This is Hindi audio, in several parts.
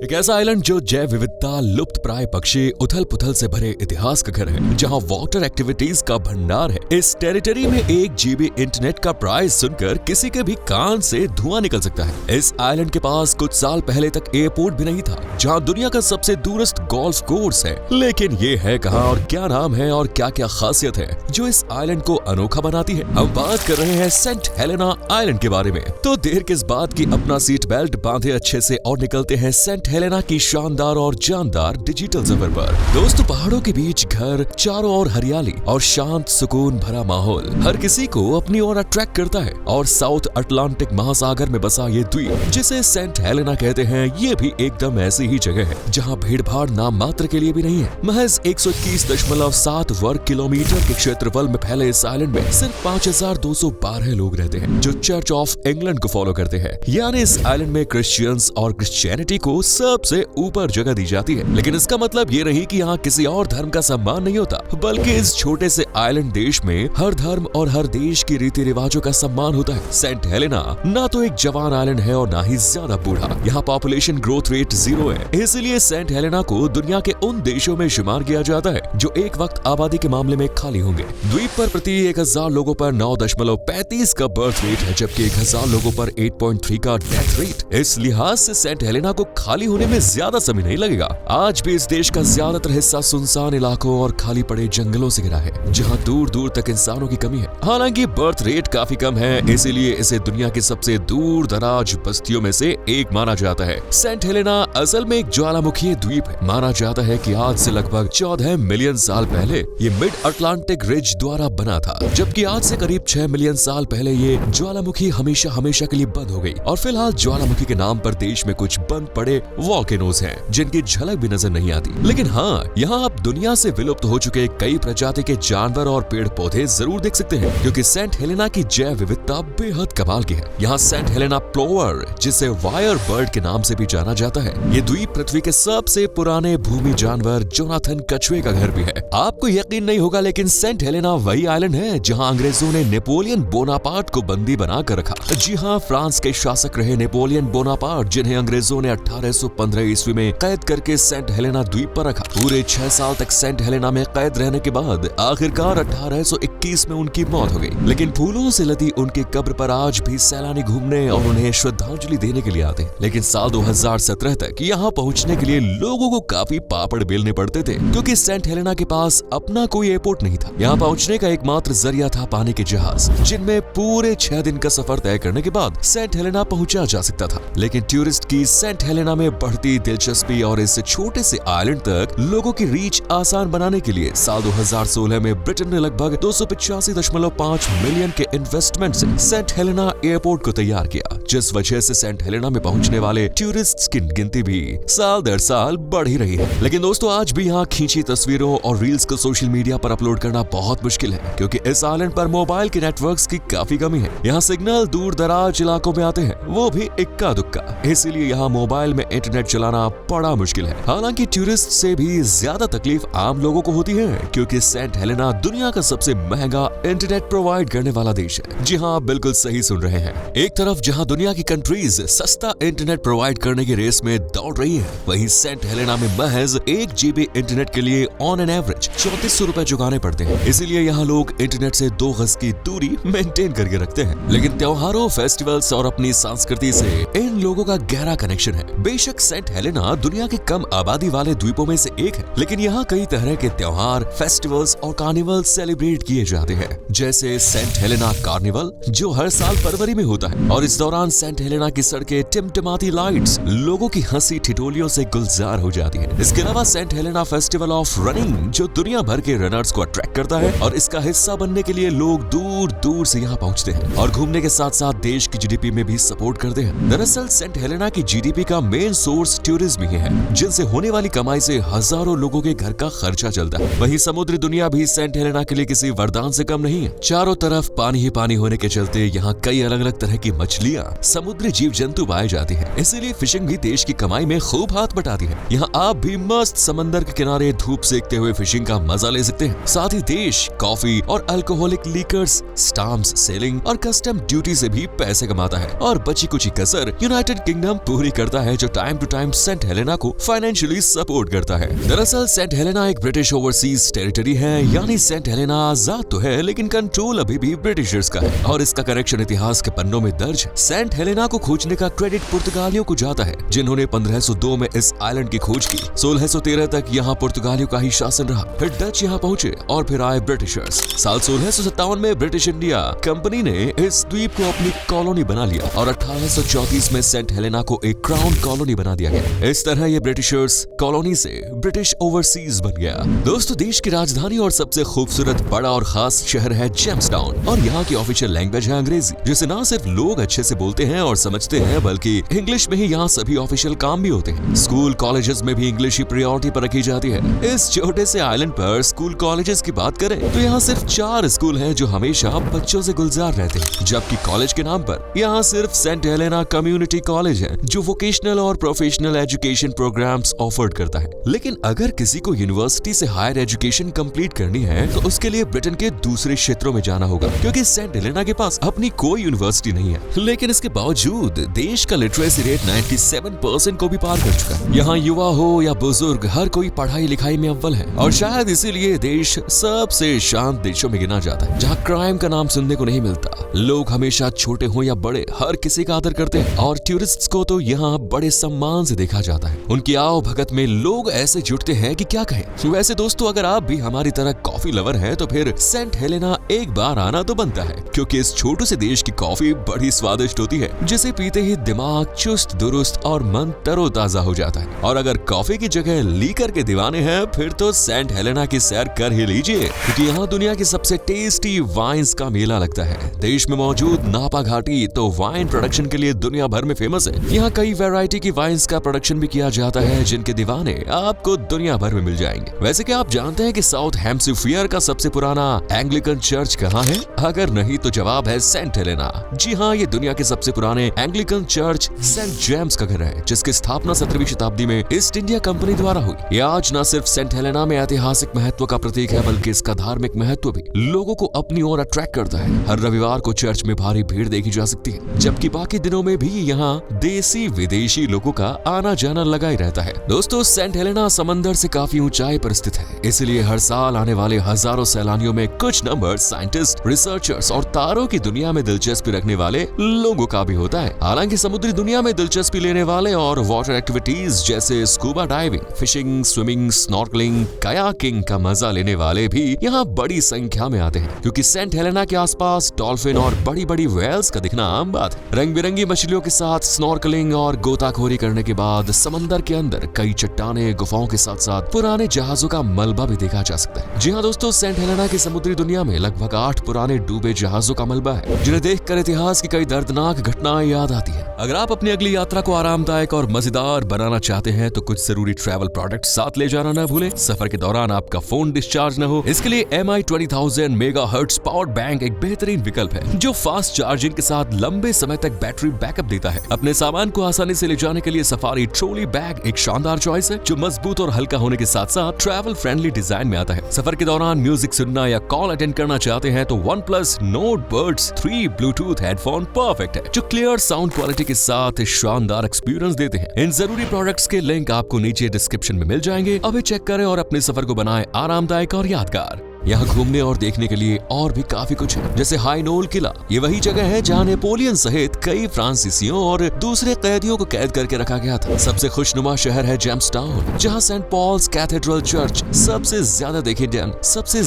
एक ऐसा आइलैंड जो जैव विविधता, लुप्त प्राय पक्षी, उथल पुथल से भरे इतिहास का घर है, जहां वाटर एक्टिविटीज का भंडार है। इस टेरिटरी में 1 GB इंटरनेट का प्राइस सुनकर किसी के भी कान से धुआं निकल सकता है। इस आइलैंड के पास कुछ साल पहले तक एयरपोर्ट भी नहीं था, जहां दुनिया का सबसे दूरस्थ गोल्फ कोर्स है। लेकिन ये है कहां और क्या नाम है और क्या क्या खासियत है जो इस आइलैंड को अनोखा बनाती है। हम बात कर रहे हैं सेंट हेलेना आइलैंड के बारे में। तो देर किस बात की, अपना सीट बेल्ट बांधे अच्छे से और निकलते हैं सेंट हेलेना की शानदार और जानदार डिजिटल सफर पर। दोस्तों, पहाड़ों के बीच घर, चारों ओर हरियाली और शांत सुकून भरा माहौल हर किसी को अपनी ओर अट्रैक्ट करता है। और साउथ अटलांटिक महासागर में बसा ये द्वीप, जिसे सेंट हेलेना कहते हैं, ये भी एकदम ऐसी ही जगह है जहां भीड़ भाड़ नाम मात्र के लिए भी नहीं है। महज 121.7 वर्ग किलोमीटर के क्षेत्रफल में फैले इस आइलैंड में सिर्फ 5212 लोग रहते हैं जो चर्च ऑफ इंग्लैंड को फॉलो करते हैं। यानी इस आइलैंड में क्रिश्चियंस और क्रिश्चियनिटी को सबसे ऊपर जगह दी जाती है। लेकिन इसका मतलब ये नहीं कि यहाँ किसी और धर्म का सम्मान नहीं होता, बल्कि इस छोटे से आइलैंड देश में हर धर्म और हर देश की रीति रिवाजों का सम्मान होता है। सेंट हेलेना ना तो एक जवान आइलैंड है और ना ही ज्यादा बूढ़ा। यहाँ पॉपुलेशन ग्रोथ रेट 0 है, इसलिए सेंट हेलेना को दुनिया के उन देशों में शुमार किया जाता है जो एक वक्त आबादी के मामले में खाली होंगे। द्वीप पर प्रति 1000 लोगों पर 9.35 का बर्थ रेट है, जबकि 1000 लोगों पर 8.3 का डेथ रेट। इस लिहाज से सेंट हेलेना को खाली होने में ज्यादा समय नहीं लगेगा। आज भी इस देश का ज्यादातर हिस्सा सुनसान इलाकों और खाली पड़े जंगलों से घिरा है, जहां दूर दूर तक इंसानों की कमी है। हालांकि बर्थ रेट काफी कम है, इसीलिए इसे दुनिया की सबसे दूर दराज बस्तियों में से एक माना जाता है। सेंट हेलेना असल में एक ज्वालामुखी द्वीप है। माना जाता है कि आज से लगभग 14 मिलियन साल पहले ये मिड अटलांटिक रिज द्वारा बना था, जबकि आज से करीब 6 मिलियन साल पहले ये ज्वालामुखी हमेशा के लिए बंद हो गई। और फिलहाल ज्वालामुखी के नाम पर देश में कुछ बंद पड़े वॉल्केनोज हैं, जिनकी झलक भी नजर नहीं आती। लेकिन हाँ, यहाँ आप दुनिया से विलुप्त हो चुके कई प्रजाति के जानवर और पेड़ पौधे जरूर देख सकते हैं, क्योंकि सेंट हेलेना की जैव विविधता बेहद कमाल की है। यहाँ सेंट हेलेना प्लोवर, जिसे वायर बर्ड के नाम से भी जाना जाता है, ये द्वीप पृथ्वी के सबसे पुराने भूमि जानवर जोनाथन कछुए का घर भी है। आपको यकीन नहीं होगा, लेकिन सेंट हेलेना वही आइलैंड है जहाँ अंग्रेजों ने नेपोलियन बोनापार्ट को बंदी बना कर रखा। जी हाँ, फ्रांस के शासक रहे नेपोलियन बोनापार्ट, जिन्हें अंग्रेजों ने 1815 ईस्वी में कैद करके सेंट हेलेना द्वीप पर रखा। पूरे 6 साल तक सेंट हेलेना में कैद रहने के बाद आखिरकार 1821 में उनकी मौत हो गई। लेकिन फूलों से लदी उनकी कब्र पर आज भी सैलानी घूमने और उन्हें श्रद्धांजलि देने के लिए आते हैं। लेकिन साल 2017 तक यहाँ पहुँचने के लिए लोगों को काफी पापड़ बेलने पड़ते थे, क्योंकि सेंट हेलेना के पास अपना कोई एयरपोर्ट नहीं था। यहाँ पहुँचने का एकमात्र जरिया था पानी के जहाज, जिनमें पूरे 6 दिन का सफर तय करने के बाद सेंट हेलेना पहुँचा जा सकता था। लेकिन टूरिस्ट की सेंट हेलेना में बढ़ती दिलचस्पी और इस छोटे से आइलैंड तक लोगों की रीच आसान बनाने के लिए साल 2016 में ब्रिटेन ने लगभग 285.5 मिलियन के इन्वेस्टमेंट से सेंट हेलेना एयरपोर्ट को तैयार किया, जिस वजह से सेंट हेलेना में पहुंचने वाले टूरिस्ट्स की गिनती भी साल दर साल बढ़ ही रही है। लेकिन दोस्तों, आज भी यहाँ खींची तस्वीरों और रील्स को सोशल मीडिया पर अपलोड करना बहुत मुश्किल है, क्योंकि इस आइलैंड पर मोबाइल के नेटवर्क्स की काफी कमी है। यहाँ सिग्नल दूर दराज इलाकों में आते हैं, वो भी इक्का दुक्का, इसीलिए यहाँ मोबाइल में इंटरनेट चलाना बड़ा मुश्किल है। हालांकि टूरिस्ट से भी ज्यादा तकलीफ आम लोगों को होती है, क्योंकि सेंट हेलेना दुनिया का सबसे महंगा इंटरनेट प्रोवाइड करने वाला देश है। जी हाँ, बिल्कुल सही सुन रहे हैं। एक तरफ जहाँ दुनिया की कंट्रीज सस्ता इंटरनेट प्रोवाइड करने की रेस में दौड़ रही है, वहीं सेंट हेलेना में महज 1 GB इंटरनेट के लिए ऑन एन एवरेज 3400 रुपए चुकाने पड़ते हैं। इसीलिए यहाँ लोग इंटरनेट से 2 गज की दूरी मेंटेन करके रखते हैं। लेकिन त्योहारों, फेस्टिवल्स और अपनी संस्कृति से इन लोगों का गहरा कनेक्शन है। बेशक सेंट हेलेना दुनिया के कम आबादी वाले द्वीपों में से एक है, लेकिन यहाँ कई तरह के त्योहार, फेस्टिवल्स और कार्निवल सेलिब्रेट किए जाते हैं। जैसे सेंट हेलेना कार्निवल, जो हर साल फरवरी में होता है, और इस दौरान सेंट हेलेना की सड़कें टिमटिमाती लाइट्स, लोगों की हंसी ठिठोलियों से गुलजार हो जाती है। इसके अलावा Saint Helena festival of running, जो दुनिया भर के रनर्स को अट्रैक्ट करता है, और इसका हिस्सा बनने के लिए लोग दूर दूर से यहाँ पहुँचते हैं और घूमने के साथ साथ देश की GDP में भी सपोर्ट करते हैं। दरअसल सेंट हेलेना की GDP का मेन सोर्स टूरिज्म ही है, जिनसे होने वाली कमाई से हजारों लोगों के घर का खर्चा चलता है। वहीं समुद्री दुनिया भी सेंट हेलेना के लिए किसी वरदान से कम नहीं है। चारों तरफ पानी ही पानी होने के चलते यहाँ कई अलग अलग तरह की मछलियाँ, समुद्री जीव जंतु पाए जाते हैं। इसीलिए फिशिंग भी देश की कमाई में खूब हाथ बटाती है। यहाँ आप भी मस्त समंदर के किनारे धूप सेकते हुए फिशिंग का मजा ले सकते हैं। साथ ही देश कॉफी और अल्कोहलिक लीकर्स, स्टाम्प्स, सेलिंग और कस्टम ड्यूटी से भी पैसे कमाता है, और बची कुछ कसर यूनाइटेड किंगडम पूरी करता है, जो time time to time Saint Helena को फाइनेंशियली सपोर्ट करता है। दरअसल सेंट हेलेना एक ब्रिटिश ओवरसीज टेरिटरी है, यानी सेंट हेलेना आजाद तो है लेकिन कंट्रोल अभी भी ब्रिटिशर्स का है और इसका करेक्शन इतिहास के पन्नों में दर्ज है। सेंट हेलेना को खोजने का क्रेडिट पुर्तगालियों को जाता है, जिन्होंने 1502 में इस आइलैंड की खोज की। 1613 तक यहाँ पुर्तगालियों का ही शासन रहा, फिर डच यहाँ पहुंचे और फिर आए ब्रिटिशर्स। साल 1657 में ब्रिटिश इंडिया कंपनी ने इस द्वीप को अपनी कॉलोनी बना लिया और 1834 में सेंट हेलेना को एक क्राउन कॉलोनी बना दिया गया। इस तरह ये ब्रिटिशर्स कॉलोनी से ब्रिटिश ओवरसीज बन गया। दोस्तों, देश की राजधानी और सबसे खूबसूरत, बड़ा और खास शहर है जेम्सटाउन और यहाँ की ऑफिशियल लैंग्वेज है अंग्रेजी, जिसे न सिर्फ लोग अच्छे से बोलते हैं और समझते हैं बल्कि इंग्लिश में ही यहाँ सभी ऑफिशियल काम भी होते हैं। स्कूल कॉलेजेस में भी इंग्लिश ही प्रायोरिटी पर रखी जाती है। इस छोटे से आइलैंड पर स्कूल कॉलेजेस की बात करें तो यहाँ सिर्फ 4 स्कूल हैं जो हमेशा बच्चों से गुलजार रहते हैं, जबकि कॉलेज के नाम पर यहाँ सिर्फ सेंट हेलेना कम्युनिटी कॉलेज है जो वोकेशनल और प्रोफेशनल एजुकेशन प्रोग्राम्स ऑफर्ड करता है। लेकिन अगर किसी को यूनिवर्सिटी से हायर एजुकेशन कंप्लीट करनी है तो उसके लिए ब्रिटेन के दूसरे क्षेत्रों में जाना होगा, क्योंकि सेंट हेलेना के पास अपनी कोई यूनिवर्सिटी नहीं है। लेकिन इसके बावजूद देश का लिटरेसी रेट 97% को भी पार कर चुका है। यहाँ युवा हो या बुजुर्ग, हर कोई पढ़ाई लिखाई में अव्वल है और शायद इसीलिए देश सबसे शांत देशों में गिना जाता है, जहाँ क्राइम का नाम सुनने को नहीं मिलता। लोग हमेशा छोटे हो या बड़े हर किसी का आदर करते हैं और टूरिस्ट्स को तो यहाँ बड़े सम्मान से देखा जाता है। उनकी आओ भगत में लोग ऐसे जुटते हैं कि क्या कहें। वैसे दोस्तों, अगर आप भी हमारी तरह कॉफी लवर हैं तो फिर सेंट हेलेना एक बार आना तो बनता है, क्योंकि इस छोटे से देश की कॉफी बड़ी स्वादिष्ट होती है, जिसे पीते ही दिमाग चुस्त दुरुस्त और मन तरोताजा हो जाता है। और अगर कॉफी की जगह लीकर के दीवाने हैं फिर तो सेंट हेलेना की सैर कर ही लीजिए, क्योंकि यहाँ दुनिया की सबसे टेस्टी वाइन्स का मेला लगता है। देश में मौजूद नापा घाटी तो वाइन प्रोडक्शन के लिए दुनिया भर में फेमस है। यहाँ कई वैरायटी की वाइन्स का प्रोडक्शन भी किया जाता है, जिनके दीवाने आपको दुनिया भर में मिल जाएंगे। वैसे क्या आप जानते हैं कि साउथ हैम्पशीयर का सबसे पुराना एंग्लिकन चर्च कहाँ है? अगर नहीं तो जवाब है सेंट हेलेना। जी हाँ, ये दुनिया के सबसे पुराने एंग्लिकन चर्च सेंट जेम्स का घर है, जिसकी स्थापना 17वीं शताब्दी में ईस्ट इंडिया कंपनी द्वारा हुई। ये आज न सिर्फ सेंट हेलेना में ऐतिहासिक महत्व का प्रतीक है, बल्कि इसका धार्मिक महत्व भी लोगों को अपनी ओर अट्रैक्ट करता है। हर रविवार को चर्च में भारी भीड़ देखी जा सकती है, जबकि बाकी दिनों में भी यहाँ देसी विदेशी लोगों का आना जाना लगा ही रहता है। दोस्तों, सेंट हेलेना समंदर से काफी ऊंचाई पर स्थित है, इसलिए हर साल आने वाले हजारों सैलानियों में कुछ नंबर साइंटिस्ट, रिसर्चर्स और तारों की दुनिया में दिलचस्पी रखने वाले लोगों का भी होता है। हालांकि समुद्री दुनिया में दिलचस्पी लेने वाले और वाटर एक्टिविटीज जैसे scuba diving, fishing, swimming, snorkelling, kayaking का मजा लेने वाले भी यहाँ बड़ी संख्या में आते हैं, क्योंकि सेंट हेलेना के आसपास डॉल्फिन और बड़ी बड़ी व्हेल्स का दिखना आम बात है। रंग बिरंगी मछलियों के साथ स्नॉर्कलिंग और गोताखोरी करने के बाद समंदर के अंदर कई चट्टाने, गुफाओं के साथ साथ पुराने जहाजों का मलबा भी देखा जा सकता है। जी हाँ दोस्तों, सेंट हेलेना की समुद्री दुनिया में लगभग 8 पुराने डूबे जहाजों का मलबा है, जिन्हें देखकर इतिहास की कई दर्दनाक घटनाएं याद आती है। अगर आप अपनी अगली यात्रा को आरामदायक और मजेदार बनाना चाहते हैं तो कुछ जरूरी ट्रैवल प्रोडक्ट साथ ले जाना न भूलें। सफर के दौरान आपका फोन डिस्चार्ज न हो, इसके लिए MI 20000 मेगाहर्ट्ज पावर्ड बैंक एक बेहतरीन विकल्प है, जो फास्ट चार्जिंग के साथ लंबे समय तक बैटरी बैकअप देता है। अपने सामान को आसानी से ले जाने के लिए सफारी ट्रॉली बैग एक शानदार चॉइस है, जो मजबूत और हल्का होने के साथ साथ ट्रैवल फ्रेंडली डिजाइन में आता है। सफर के दौरान म्यूजिक सुनना या कॉल अटेंड करना चाहते हैं तो OnePlus Nord Buds 3 Bluetooth headphone perfect है, जो क्लियर साउंड क्वालिटी के साथ शानदार एक्सपीरियंस देते हैं। इन जरूरी प्रोडक्ट्स के लिंक आपको नीचे डिस्क्रिप्शन में मिल जाएंगे। अभी चेक करें और अपने सफर को बनाएं आरामदायक और यादगार। यहाँ घूमने और देखने के लिए और भी काफी कुछ है, जैसे हाई नोल किला। ये वही जगह है जहाँ नेपोलियन सहित कई फ्रांसीसियों और दूसरे कैदियों को कैद करके रखा गया था। सबसे खुशनुमा शहर है जेम्सटाउन, जहाँ सेंट पॉल्स कैथेड्रल चर्च सबसे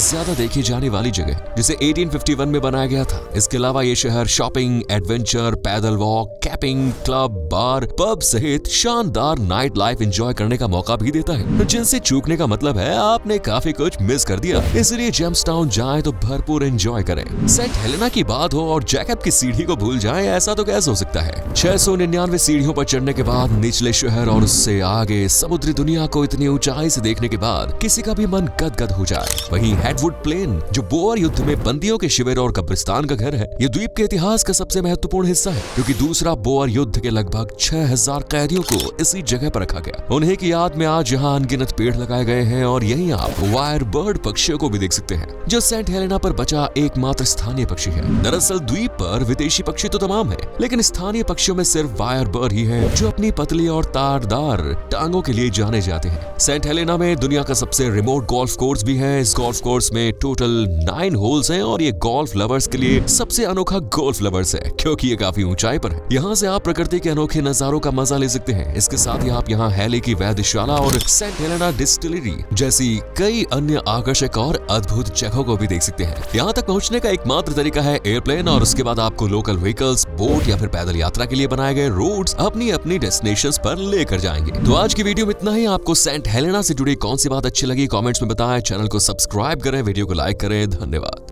ज्यादा देखी जाने वाली जगह, जिसे 1851 में बनाया गया था। इसके अलावा ये शहर शॉपिंग, एडवेंचर, पैदल वॉक, कैंपिंग, क्लब, बार, पब सहित शानदार नाइट लाइफ एंजॉय करने का मौका भी देता है, जिनसे चूकने का मतलब है आपने काफी कुछ मिस कर दिया। इसलिए जेम्सटाउन जाएं तो भरपूर एंजॉय करें। सेंट हेलेना की बात हो और जैकब की सीढ़ी को भूल जाएं, ऐसा तो कैसे हो सकता है। 699 सीढ़ियों पर चढ़ने के बाद निचले शहर और उससे आगे समुद्री दुनिया को इतनी ऊंचाई से देखने के बाद किसी का भी मन गदगद हो जाए। वहीं हेडवुड प्लेन, जो बोअर युद्ध में बंदियों के शिविर और कब्रिस्तान का घर है, ये द्वीप के इतिहास का सबसे महत्वपूर्ण हिस्सा है, क्योंकि दूसरा बोअर युद्ध के लगभग 6000 कैदियों को इसी जगह पर रखा गया। उन्हीं की याद में आज यहाँ अनगिनत पेड़ लगाए गए हैं और यहीं आप वायर बर्ड पक्षियों को भी देख सकते हैं, जो सेंट हेलेना पर बचा एकमात्र स्थानीय पक्षी है। दरअसल द्वीप पर विदेशी पक्षी तो तमाम है, लेकिन स्थानीय पक्षियों में सिर्फ वायर बर्ड ही है जो अपनी पतली और तारदार टांगों के लिए जाने जाते हैं। सेंट हेलेना में दुनिया का सबसे रिमोट गोल्फ कोर्स भी है। इस गोल्फ कोर्स में टोटल 9 होल्स हैं और ये गोल्फ लवर्स के लिए सबसे अनोखा गोल्फ लवर्स है, क्योंकि ये काफी ऊंचाई पर है। यहाँ से आप प्रकृति के अनोखे नजारों का मजा ले सकते हैं। इसके साथ ही आप यहाँ हैले की वैधशाला और सेंट हेलेना डिस्टिलरी जैसी कई अन्य आकर्षक और अद्भुत जगहों को भी देख सकते हैं। यहाँ तक पहुँचने का एकमात्र तरीका है एयरप्लेन, और उसके बाद आपको लोकल व्हीकल्स, बोट या फिर पैदल यात्रा के लिए बनाए गए रोड्स अपनी अपनी डेस्टिनेशंस पर लेकर जाएंगे। तो आज की वीडियो में इतना ही। आपको सेंट हेलेना से जुड़ी कौन सी बात अच्छी लगी कमेंट्स में बताएं। चैनल को सब्सक्राइब करें, वीडियो को लाइक करें। धन्यवाद।